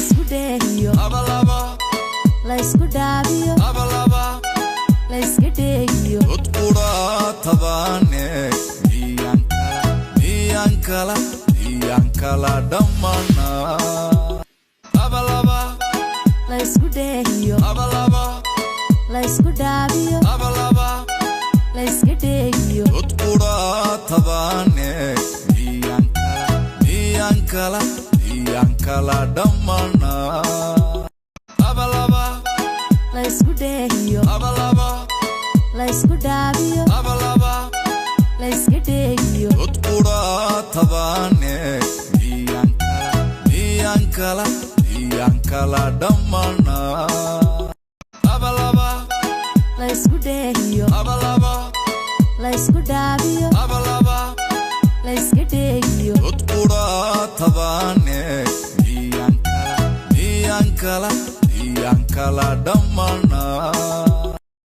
isku dheehiyo la isku dhaabiyo la iska dheegiyo udkura tabane iyankala dhammana la isku dheehiyo la isku dhaabiyo la iska dheegiyo udkura tabane iyankala dhammana la isku dheehiyo la isku dhaabiyo la iska dheegiyo udkura tabane iyankala dhammana la isku dheehiyo la isku dhaabiyo la iska dheegiyo udkura tabane iyankala dhammana